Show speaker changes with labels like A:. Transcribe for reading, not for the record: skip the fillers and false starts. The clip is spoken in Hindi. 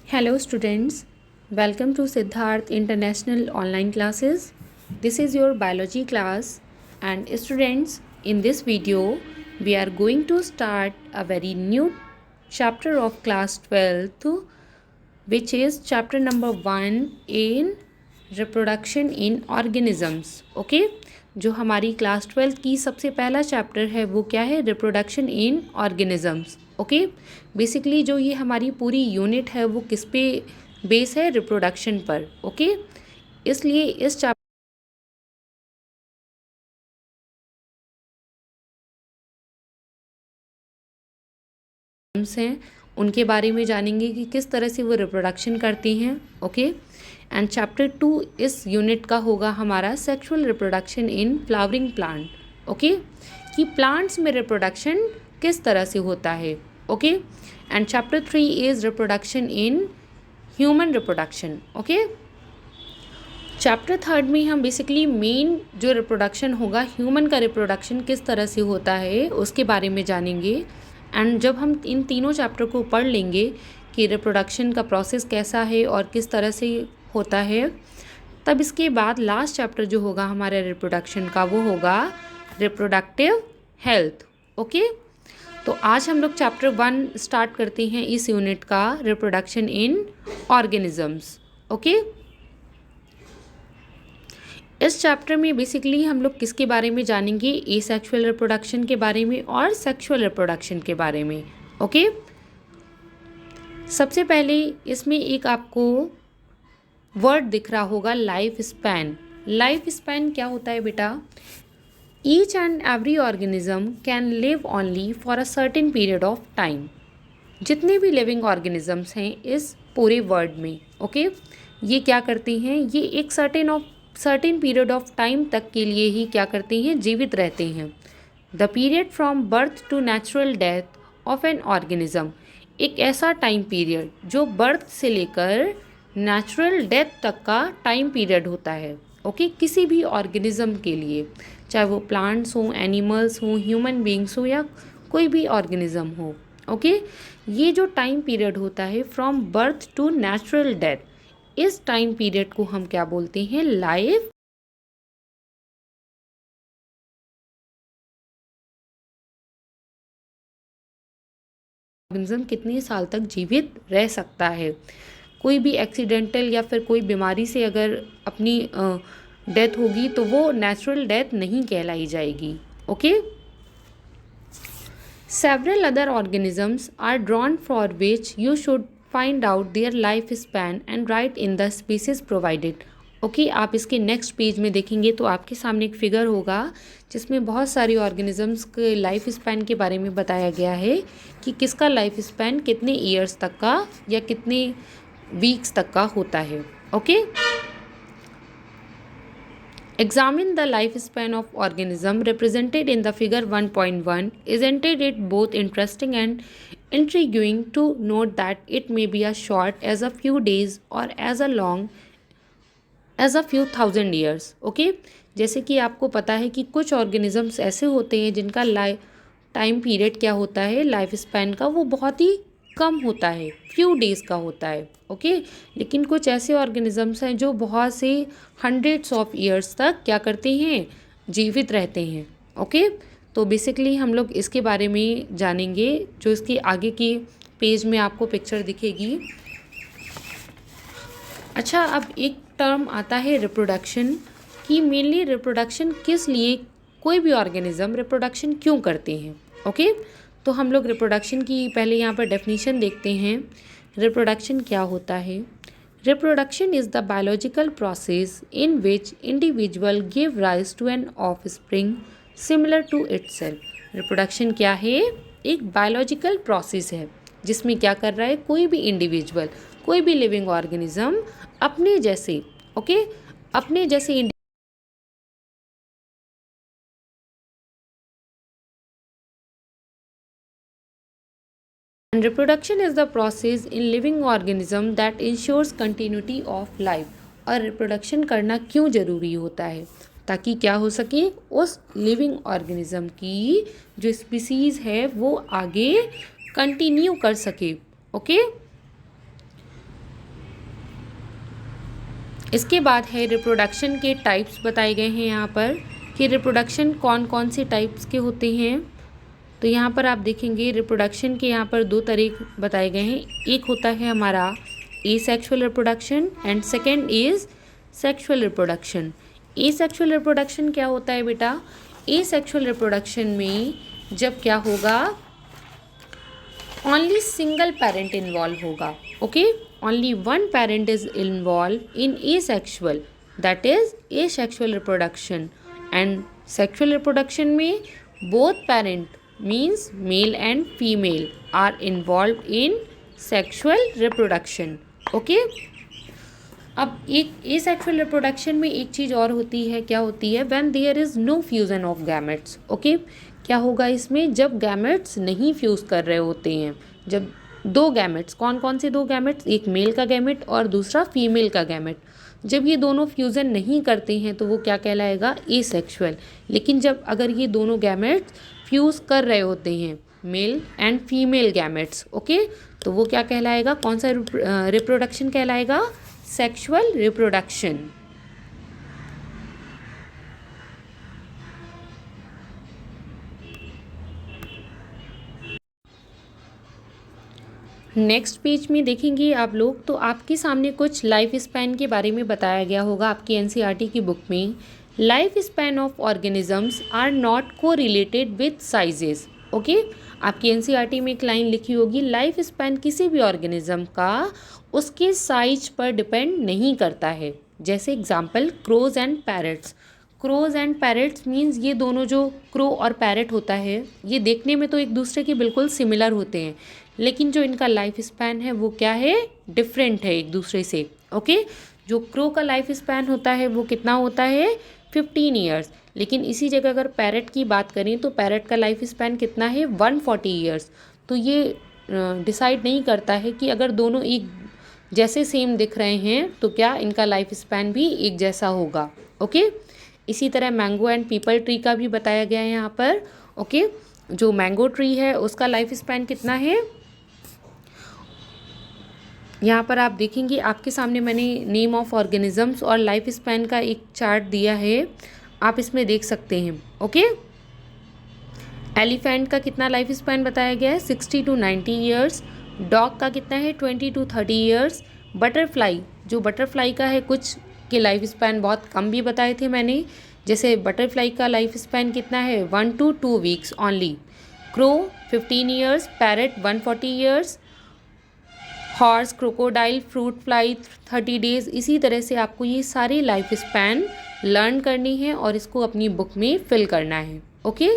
A: Hello students, welcome to Siddharth International Online Classes. This is your biology class and students, in this video we are going to start a very new chapter of class 12th, which is chapter number 1 in reproduction in organisms. Okay, जो हमारी क्लास 12 की सबसे पहला चैप्टर है वो क्या है? Reproduction in organisms. Okay, basically जो ये हमारी पूरी यूनिट है वो किस पे बेस है? रिप्रोडक्शन पर. ओके, इसलिए इस चैप्टर हैं उनके बारे में जानेंगे कि किस तरह से वो रिप्रोडक्शन करती हैं. ओके, एंड चैप्टर 2 इस यूनिट का होगा हमारा sexual reproduction in flowering plant. Okay, कि प्लांट्स में रिप्रोडक्शन किस तरह से होता है. Okay, and chapter 3 is reproduction in human reproduction. Okay, chapter 3 में हम बेसिकली मेन जो रिप्रोडक्शन होगा ह्यूमन का रिप्रोडक्शन किस तरह से होता है उसके बारे में जानेंगे. एंड जब हम इन तीनों चैप्टर को पढ़ लेंगे कि रिप्रोडक्शन का प्रोसेस कैसा है और किस तरह से होता है, तब इसके बाद लास्ट चैप्टर जो होगा हमारे रिप्रोडक्शन का वो होगा रिप्रोडक्टिव हेल्थ. ओके, तो आज हम लोग चैप्टर 1 स्टार्ट करते हैं इस यूनिट का, रिप्रोडक्शन इन ऑर्गेनिजम्स. ओके, इस चैप्टर में बेसिकली हम लोग किसके बारे में जानेंगे? एसेक्सुअल रिप्रोडक्शन के बारे में और सेक्सुअल रिप्रोडक्शन के बारे में. ओके, सबसे पहले इसमें एक आपको वर्ड दिख रहा होगा, लाइफ स्पैन. लाइफ स्पैन क्या होता है बेटा? Each and every organism can live only for a certain period of time. जितने भी लिविंग ऑर्गेनिजम्स हैं इस पूरे वर्ल्ड में, ओके, ये क्या करते हैं? ये एक सर्टेन पीरियड ऑफ टाइम तक के लिए ही क्या करते हैं? जीवित रहते हैं. The period from birth to natural death of an organism, एक ऐसा टाइम पीरियड जो बर्थ से लेकर नेचुरल डेथ तक का टाइम पीरियड होता है. ओके, किसी भी ऑर्गेनिज्म के लिए, चाहे वो प्लांट्स हों, एनिमल्स हों, ह्यूमन बींग्स हो या कोई भी ऑर्गेनिज्म हो. ओके, ये जो टाइम पीरियड होता है from birth to natural death, इस टाइम पीरियड को हम क्या बोलते हैं? लाइफ. ऑर्गेनिज्म कितने साल तक जीवित रह सकता है? कोई भी एक्सीडेंटल या फिर कोई बीमारी से अगर अपनी डेथ होगी तो वो नेचुरल डेथ नहीं कहलाई जाएगी. Okay, several other organisms are drawn for which you should find out their life span and write in the species provided. Okay, आप इसके नेक्स्ट पेज में देखेंगे तो आपके सामने एक फिगर होगा जिसमें बहुत सारी ऑर्गेनिजम्स के लाइफ स्पैन के बारे में बताया गया है कि किसका लाइफ स्पैन कितने ईयर्स तक का या कितने वीक्स तक का होता है. Okay, examine the lifespan of organism represented in the figure 1.1. Isn't it both interesting and intriguing to note that it may be as short as a few days or as a long as a few thousand years. Okay, जैसे कि आपको पता है कि कुछ ऑर्गेनिजम्स ऐसे होते हैं जिनका टाइम पीरियड क्या होता है, लाइफ स्पैन का, वो बहुत ही कम होता है, फ्यू डेज़ का होता है. ओके, लेकिन कुछ ऐसे ऑर्गेनिजम्स हैं जो बहुत से हंड्रेड्स ऑफ ईयर्स तक क्या करते हैं? जीवित रहते हैं. ओके, तो बेसिकली हम लोग इसके बारे में जानेंगे जो इसके आगे के पेज में आपको पिक्चर दिखेगी. अच्छा, अब एक टर्म आता है रिप्रोडक्शन, कि मेनली रिप्रोडक्शन किस लिए, कोई भी ऑर्गेनिज्म रिप्रोडक्शन क्यों करते हैं. ओके, तो हम लोग रिप्रोडक्शन की पहले यहाँ पर डेफिनेशन देखते हैं. रिप्रोडक्शन क्या होता है? Reproduction is the biological process in which individual give rise to an offspring similar to itself. Reproduction क्या है? एक बायोलॉजिकल प्रोसेस है जिसमें क्या कर रहा है? कोई भी इंडिविजुअल, कोई भी लिविंग ऑर्गेनिज्म अपने जैसे, ओके, अपने जैसे and reproduction is the process in living organism that ensures continuity of life. और रिप्रोडक्शन करना क्यों ज़रूरी होता है? ताकि क्या हो सके? उस लिविंग ऑर्गेनिज्म की जो स्पीसीज़ है वो आगे कंटिन्यू कर सके. ओके, इसके बाद है रिप्रोडक्शन के टाइप्स बताए गए हैं यहाँ पर कि रिप्रोडक्शन कौन कौन से टाइप्स के होते हैं। तो यहाँ पर आप देखेंगे रिप्रोडक्शन के यहाँ पर दो तरीके बताए गए हैं। एक होता है हमारा asexual reproduction and second is sexual reproduction. Asexual reproduction क्या होता है बेटा? एसेक्सुअल रिप्रोडक्शन में जब क्या होगा, ओनली सिंगल पेरेंट इन्वॉल्व होगा। Okay, only one parent is involve in asexual, that is asexual reproduction. And sexual reproduction में both parent means male and female are involve in sexual reproduction. Okay, अब एक एसेक्सुअल रिप्रोडक्शन में एक चीज़ और होती है, क्या होती है? When there is no fusion of gametes. Okay, क्या होगा इसमें? जब गैमेट्स नहीं फ्यूज़ कर रहे होते हैं, जब दो गैमेट्स, कौन कौन से दो गैमेट्स, एक मेल का गैमेट और दूसरा फीमेल का गैमेट, जब ये दोनों फ्यूज़न नहीं करते हैं तो वो क्या कहलाएगा? एसेक्सुअल। लेकिन जब अगर ये दोनों गैमेट्स फ्यूज़ कर रहे होते हैं, mail and female gametes, okay, तो वो क्या कहलाएगा? कौन सा रिप्रोडक्शन कहलाएगा? Sexual reproduction. नेक्स्ट पेज में देखेंगे आप लोग तो आपके सामने कुछ लाइफ स्पैन के बारे में बताया गया होगा आपकी एनसीईआरटी की बुक में। Life span of organisms are not correlated with sizes. Okay, आपकी एनसीईआरटी में एक लाइन लिखी होगी, लाइफ स्पैन किसी भी ऑर्गेनिज्म का उसके साइज पर डिपेंड नहीं करता है। जैसे example crows and parrots. Crows and parrots means ये दोनों, जो क्रो और पैरट होता है, ये देखने में तो एक दूसरे के बिल्कुल सिमिलर होते हैं, लेकिन जो इनका लाइफ स्पैन है वो क्या है? डिफरेंट है एक दूसरे से। ओके, जो क्रो का लाइफ स्पैन होता है वो कितना होता है? 15 ईयर्स। लेकिन इसी जगह अगर पैरट की बात करें तो पैरट का लाइफ स्पैन कितना है? 140 ईयर्स। तो ये डिसाइड नहीं करता है कि अगर दोनों एक जैसे सेम दिख रहे हैं तो क्या इनका लाइफ स्पैन भी एक जैसा होगा। ओके, इसी तरह मैंगो एंड पीपल ट्री का भी बताया गया है यहाँ पर। ओके, जो मैंगो ट्री है उसका लाइफ स्पैन कितना है? यहाँ पर आप देखेंगे आपके सामने मैंने नेम ऑफ ऑर्गेनिजम्स और लाइफ स्पैन का एक चार्ट दिया है, आप इसमें देख सकते हैं। ओके, एलिफेंट का कितना लाइफ स्पैन बताया गया है? 60 to 90 ईयर्स। डॉग का कितना है? 20 to 30 ईयर्स। बटरफ्लाई, जो बटरफ्लाई का है, कुछ के लाइफ स्पैन बहुत कम भी बताए थे मैंने, जैसे बटरफ्लाई का लाइफ स्पैन कितना है? 1 to 2 weeks only. Crow 15 years, parrot 140 years, horse, crocodile, fruit fly 30 days. इसी तरह से आपको ये सारी लाइफ स्पैन लर्न करनी है और इसको अपनी बुक में फिल करना है। ओके।